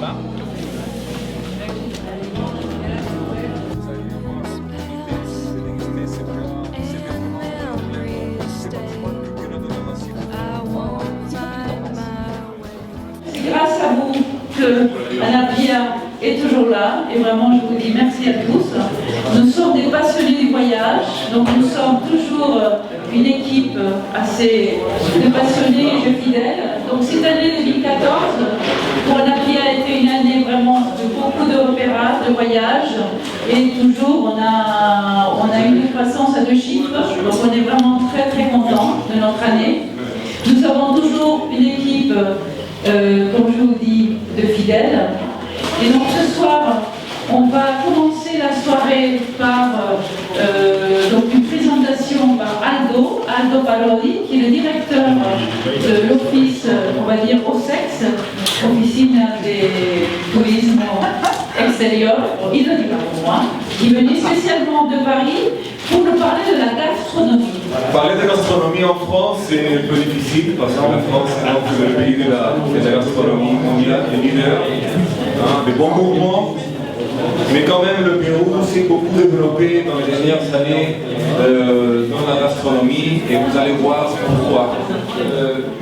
Voilà. C'est grâce à vous que Anapia est toujours là et vraiment je vous dis merci à tous. Nous sommes des passionnés du voyage, donc nous sommes toujours une équipe assez de passionnés et de fidèles. Donc cette année 2014 pour Anapia a été une année vraiment de beaucoup de repérages, de voyages et toujours on a eu une croissance à 2 chiffres, donc on est vraiment très très contents de notre année. Nous avons toujours une équipe comme je vous dis, de fidèles. Et donc ce soir, on va commencer la soirée par donc une présentation par Aldo Parodi, qui est le directeur de l'office, on va dire, OSEX, Officine des tourismes extérieurs. Il le dit pas pour moi. Il venait spécialement de Paris pour nous parler de la gastronomie. Parler de gastronomie en France, c'est un peu difficile parce que la France est donc le pays de la gastronomie mondiale, le leader, des bons gourmands. Mais quand même, le Pérou s'est beaucoup développé dans les dernières années dans la gastronomie et vous allez voir pourquoi.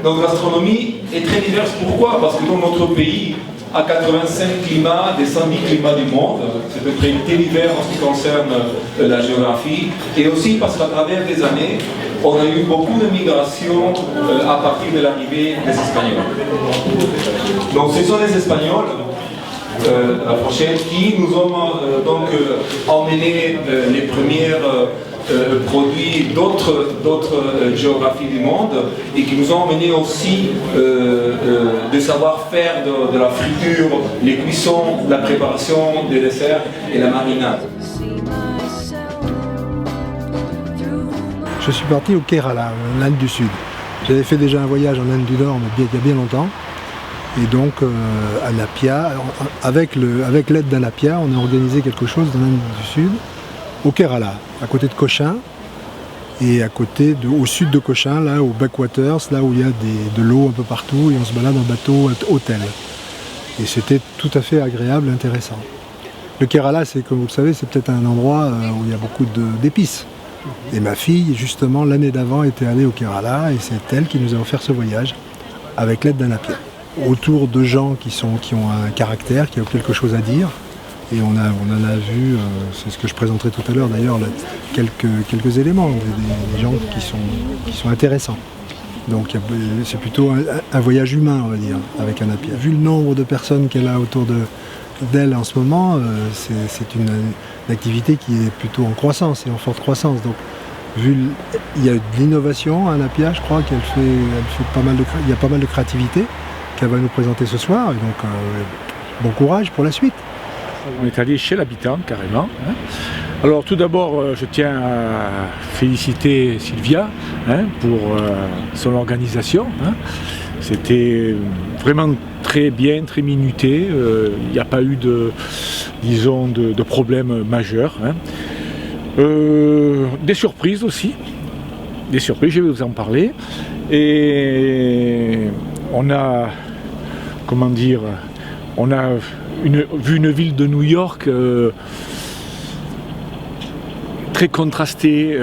Notre gastronomie est très diverse. Pourquoi? Parce que dans notre pays, à 85 climats des 110 climats du monde, c'est un pays divers en ce qui concerne la géographie, et aussi parce qu'à travers les années, on a eu beaucoup de migrations à partir de l'arrivée des Espagnols. Donc ce sont les Espagnols, la prochaine, qui nous ont donc emmené les premières produits d'autres géographies du monde et qui nous ont emmené aussi de savoir-faire de la friture, les cuissons, la préparation des desserts et la marinade. Je suis parti au Kerala, en Inde du Sud. J'avais fait déjà un voyage en Inde du Nord, mais il y a bien longtemps. Et donc, Anapia, avec l'aide d'Anapia, on a organisé quelque chose dans l'Inde du Sud, au Kerala, à côté de Cochin, et au sud de Cochin, là, au backwaters, là où il y a de l'eau un peu partout, et on se balade en bateau hôtel. Et c'était tout à fait agréable et intéressant. Le Kerala, comme vous le savez, c'est peut-être un endroit où il y a beaucoup d'épices. Et ma fille, justement, l'année d'avant, était allée au Kerala, et c'est elle qui nous a offert ce voyage, avec l'aide d'Anapia. Autour de gens qui ont un caractère, qui ont quelque chose à dire. Et on en a vu, c'est ce que je présenterai tout à l'heure d'ailleurs, quelques éléments, des gens qui sont intéressants. Donc c'est plutôt un voyage humain, on va dire, avec Anapia. Vu le nombre de personnes qu'elle a autour d'elle en ce moment, c'est une activité qui est plutôt en croissance et en forte croissance. Donc il y a de l'innovation à Anapia, je crois qu'elle fait il y a pas mal de créativité qu'elle va nous présenter ce soir. Et donc bon courage pour la suite. On est allé chez l'habitant carrément. Alors tout d'abord, je tiens à féliciter Sylvia pour son organisation. C'était vraiment très bien, très minuté. Il n'y a pas eu de problème majeur. Des surprises aussi. Des surprises, je vais vous en parler. Et on a, vu une ville de New York très contrastée,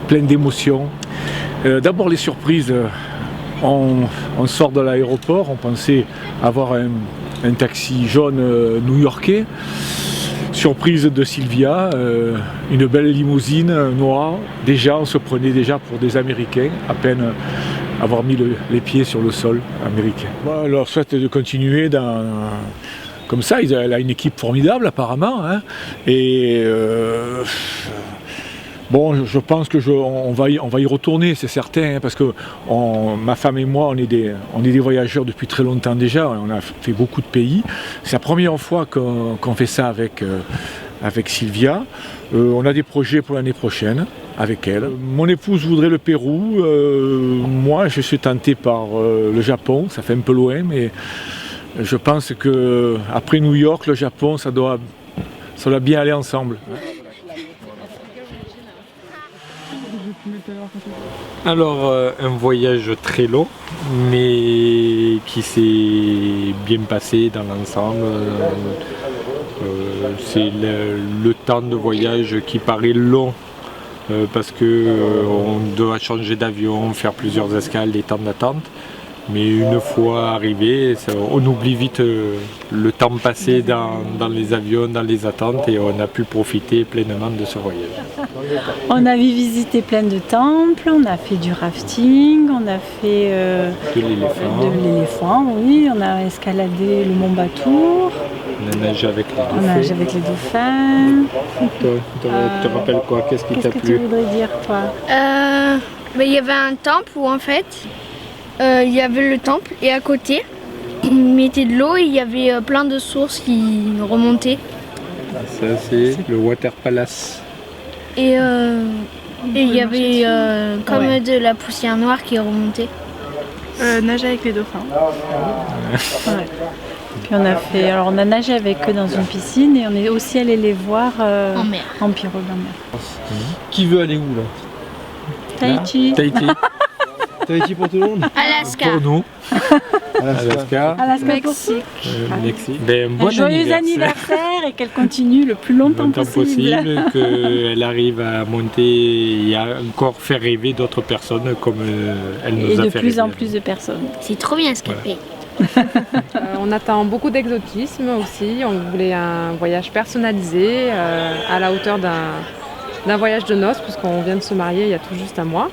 pleine d'émotions. D'abord les surprises, on sort de l'aéroport, on pensait avoir un taxi jaune new-yorkais. Surprise de Sylvia, une belle limousine noire. Déjà, on se prenait déjà pour des Américains, à peine avoir mis les pieds sur le sol américain. Moi, je leur souhaite de continuer comme ça. Elle a une équipe formidable apparemment. Et bon, je pense qu'on va y retourner, c'est certain, parce que ma femme et moi, on est des voyageurs depuis très longtemps déjà. On a fait beaucoup de pays. C'est la première fois qu'on fait ça avec Sylvia. On a des projets pour l'année prochaine avec elle. Mon épouse voudrait le Pérou. Moi, je suis tenté par le Japon. Ça fait un peu loin, mais je pense qu'après New York, le Japon, ça doit bien aller ensemble. Alors, un voyage très long, mais qui s'est bien passé dans l'ensemble. C'est le temps de voyage qui paraît long parce qu'on doit changer d'avion, faire plusieurs escales, des temps d'attente. Mais une fois arrivé, on oublie vite le temps passé dans les avions, dans les attentes, et on a pu profiter pleinement de ce voyage. On a visité plein de temples, on a fait du rafting, on a fait De l'éléphant, de l'éléphant, oui, on a escaladé le Mont Batour, on a nagé avec les on a nagé dauphins. avec les dauphins. Toi, te rappelles quoi? Qu'est-ce qui Qu'est-ce t'a que tu plu? voudrais dire, toi? Il y avait un temple où en fait il y avait le temple et à côté ils mettaient de l'eau et il y avait plein de sources qui remontaient. Ça, c'est le Water Palace. Et il y avait comme de la poussière noire qui remontait. Nager avec les dauphins. Ouais. Puis on a nagé avec eux dans une piscine et on est aussi allé les voir En mer. en pirogue en mer. Qui veut aller où là? Tahiti. Tahiti, Tahiti pour tout le monde? Alaska. pour nous. Alaska, Alaska, Mexique. Mexique. Ben, bon Un joyeux anniversaire et qu'elle continue le plus longtemps possible. Qu'elle arrive à monter et à encore faire rêver d'autres personnes comme elle nous Et a de fait plus en rêver. plus de personnes. C'est trop bien ce qu'elle fait. On attend beaucoup d'exotisme aussi. On voulait un voyage personnalisé à la hauteur d'un voyage de noces puisqu'on vient de se marier il y a tout juste un mois.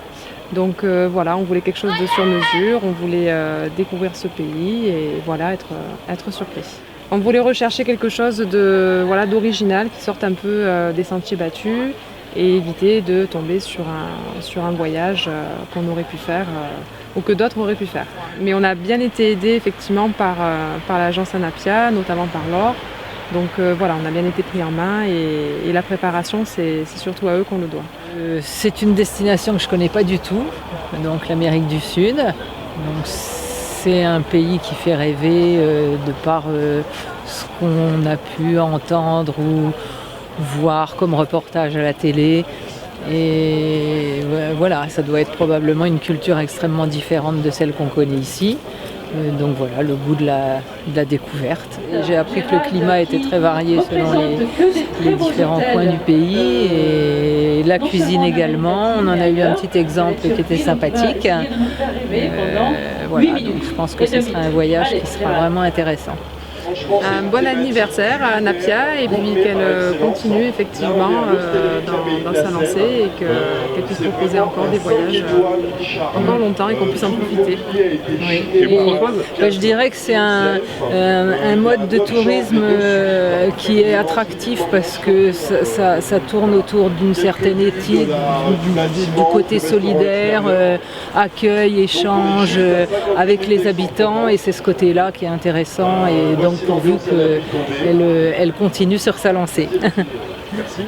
Donc voilà, on voulait quelque chose de sur mesure, on voulait découvrir ce pays et voilà, être surpris. On voulait rechercher quelque chose d'original qui sorte un peu des sentiers battus et éviter de tomber sur un voyage qu'on aurait pu faire ou que d'autres auraient pu faire. Mais on a bien été aidés effectivement par l'agence Anapia, notamment par Laure. Donc voilà, on a bien été pris en main et la préparation, c'est surtout à eux qu'on le doit. C'est une destination que je ne connais pas du tout, donc l'Amérique du Sud. Donc c'est un pays qui fait rêver de par ce qu'on a pu entendre ou voir comme reportage à la télé. Et voilà, ça doit être probablement une culture extrêmement différente de celle qu'on connaît ici. Donc voilà, le goût de la découverte. J'ai appris que le climat était très varié selon les différents coins du pays et la cuisine également. On en a eu un petit exemple qui était sympathique. Voilà, donc je pense que ce sera un voyage qui sera vraiment intéressant. Un bon anniversaire à Anapia et puis qu'elle continue effectivement dans sa lancée et qu'elle puisse proposer encore des voyages encore longtemps et qu'on puisse en profiter. Oui. Et, je dirais que c'est un mode de tourisme qui est attractif parce que ça tourne autour d'une certaine éthique, du côté solidaire, accueil, échange avec les habitants et c'est ce côté-là qui est intéressant et donc pourvu qu'elle continue sur sa lancée. Merci.